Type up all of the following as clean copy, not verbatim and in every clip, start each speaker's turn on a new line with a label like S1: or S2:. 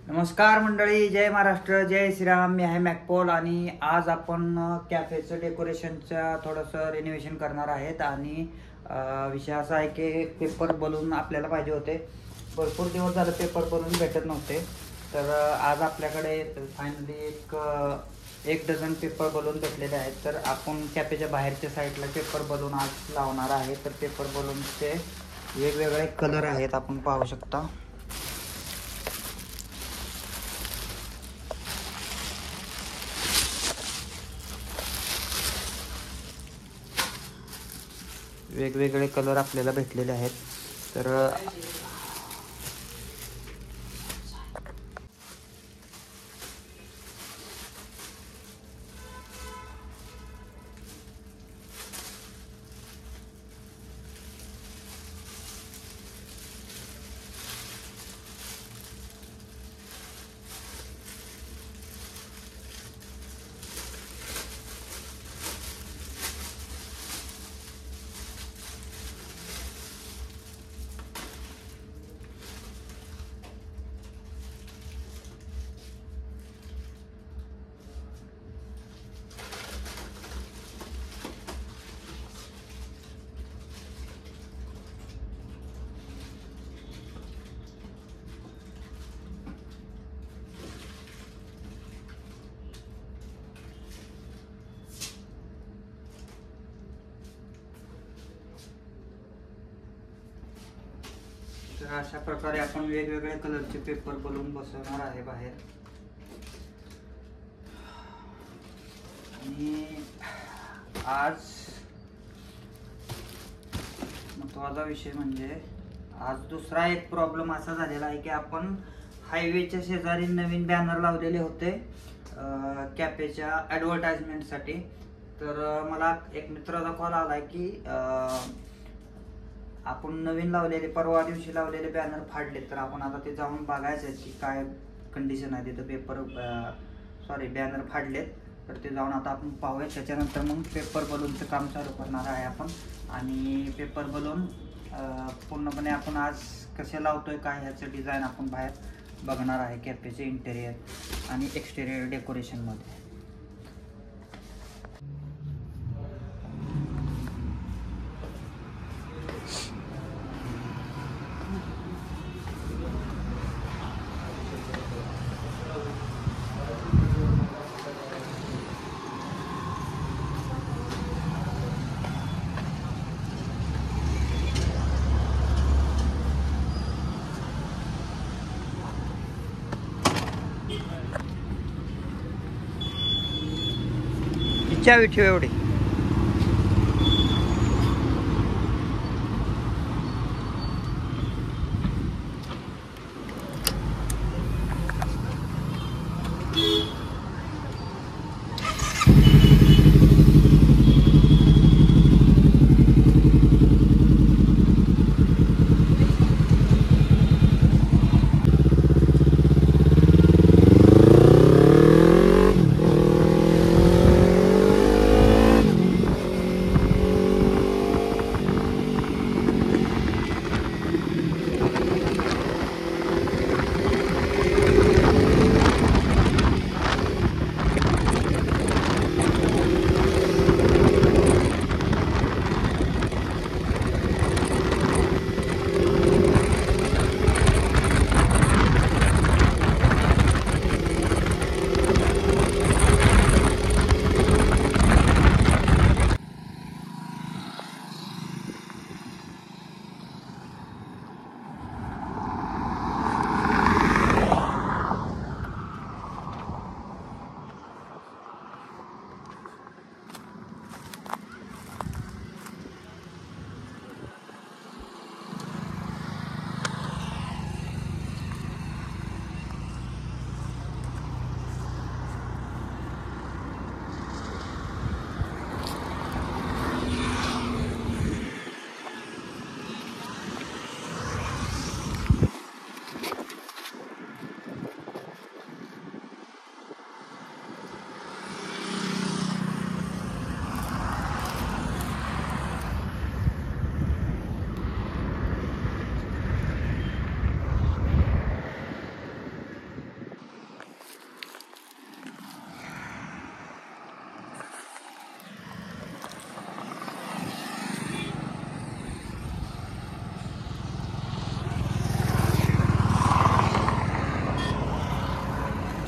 S1: नमस्कार मंडळी, जय महाराष्ट्र, जय श्रीराम. मी आहे मॅकपॉल आणि आज आपण कॅफेचं डेकोरेशनचं थोडंसं रिनोव्हेशन करणार आहेत. आणि विषय असा आहे की पेपर बलून आपल्याला पाहिजे होते. भरपूर दिवस झाले पेपर बलून भेटत नव्हते, तर आज आपल्याकडे फायनली एक डझन पेपर बलून भेटलेले आहेत. तर आपण कॅफेच्या बाहेरच्या साईडला पेपर बलून आज लावणार आहे. तर पेपर बलूनचे वेगवेगळे कलर आहेत, आपण पाहू शकता. वेगवेगळे कलर आपल्याला भेटलेले आहेत. तर अशा प्रकारे आपण वेगवेगळ्या कलरचे पेपर बलून बसवणार आहे बाहेर. आणि आज महत्त्वाचा विषय म्हणजे आज दुसरा एक प्रॉब्लेम असा झालेला आहे की आपण हायवेच्या शेजारी नवीन बॅनर लावलेले होते कॅफेच्या ॲडव्हर्टाइजमेंटसाठी. तर मला एक मित्राचा कॉल आला की आपण नवीन लावलेले परवा दिवशी लावलेले बॅनर फाडले. तर आपण आता ते जाऊन बघायचं की काय कंडिशन आहे तिथं. बॅनर फाडलेत, तर ते जाऊन आता आपण पाहूया. त्याच्यानंतर मग पेपर बलूनचं काम चालू करणार आहे आपण. आणि पेपर बलून पूर्णपणे आपण आज कसे लावतोय काय ह्याचं डिझाईन आपण बाहेर बघणार आहे कॅफेचे इंटेरियर आणि एक्सटेरियर डेकोरेशनमध्ये. चावी ठेव एवढी.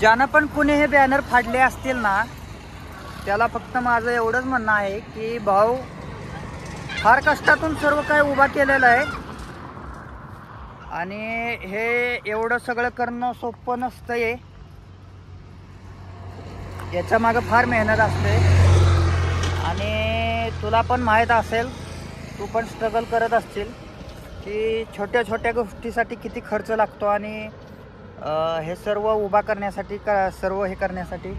S1: ज्यानं पण कुणी हे बॅनर फाडले असतील ना, त्याला फक्त माझं एवढंच म्हणणं आहे की भाऊ, फार कष्टातून सर्व काही उभा केलेलं आहे आणि हे एवढं सगळं करणं सोपं नसतं आहे. याच्या मागं फार मेहनत असते आणि तुला पण माहीत असेल, तू पण स्ट्रगल करत असशील की छोट्या छोट्या गोष्टीसाठी किती खर्च लागतो आणि हे सर्व उभा करण्यासाठी सर्व हे करण्यासाठी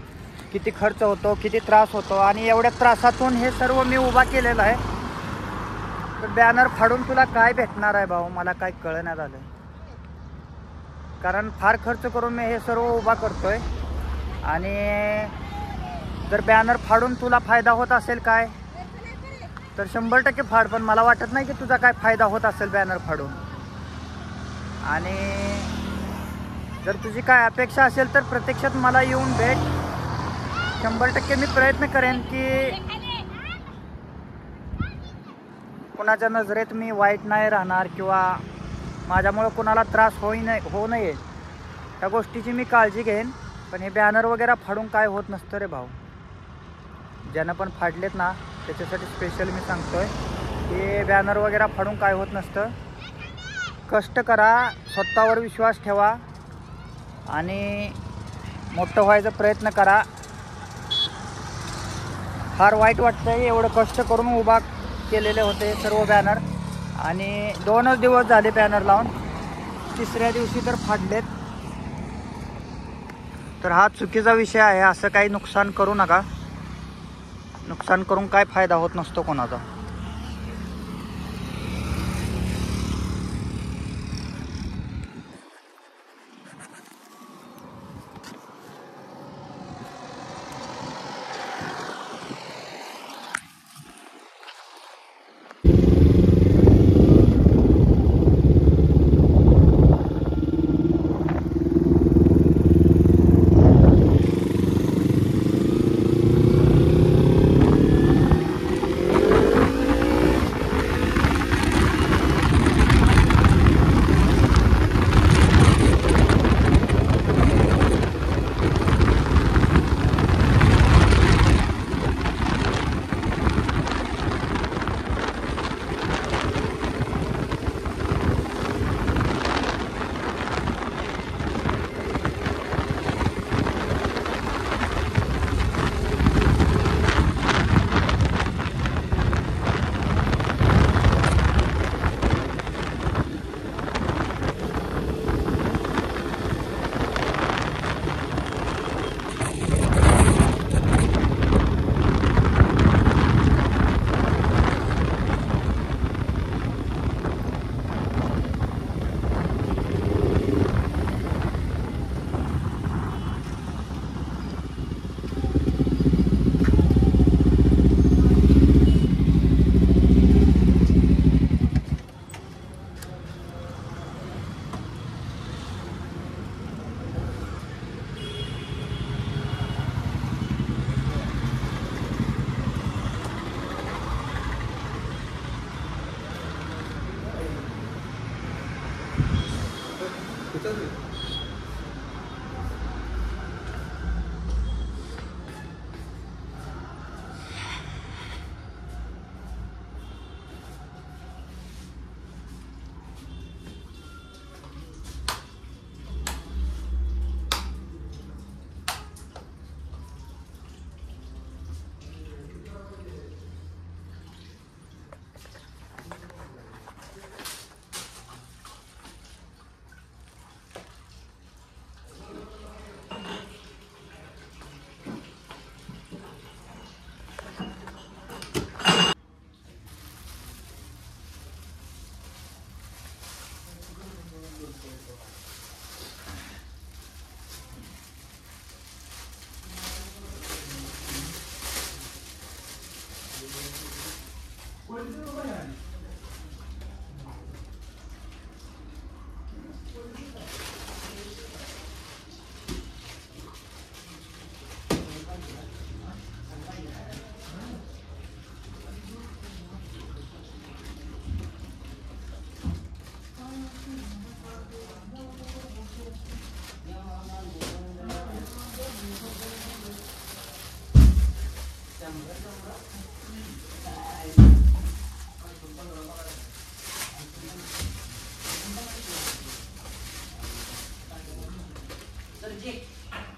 S1: किती खर्च होतो, किती त्रास होतो आणि एवढ्या त्रासातून हे सर्व मी उभा केलेलं आहे. तर बॅनर फाडून तुला काय भेटणार आहे भाऊ, मला काय कळण्यात झालं. कारण फार खर्च करून मी हे सर्व उभा करतोय आणि जर बॅनर फाडून तुला फायदा होत असेल काय, तर 100% फाड. पण मला वाटत नाही की तुझा काय फायदा होत असेल बॅनर फाडून. आणि जर तुझी काय अपेक्षा असेल तर प्रत्यक्षात मला येऊन भेट. 100% मी प्रयत्न करेन की कोणाच्या नजरेत मी वाईट नाही राहणार किंवा माझ्यामुळं कोणाला त्रास होऊ नये त्या गोष्टीची मी काळजी घेईन. पण हे बॅनर वगैरे फाडून काय होत नसतं रे भाऊ. ज्यानं पण फाडलेत ना, त्याच्यासाठी स्पेशल मी सांगतोय की बॅनर वगैरे फाडून काय होत नसतं. कष्ट करा, स्वतःवर विश्वास ठेवा आणि मोठं व्हायचा प्रयत्न करा. फार वाईट वाटतंय, एवढं कष्ट करून उभा केलेले होते सर्व बॅनर आणि 2च दिवस झाले बॅनर लावून, 3ऱ्या दिवशी तर फाडलेत. तर हा चुकीचा विषय आहे. असं काही नुकसान करू नका. नुकसान करून काय फायदा होत नसतो कोणाचा.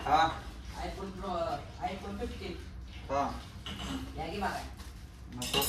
S1: हा
S2: iPhone 15
S1: हा
S2: या की मागाय
S1: नको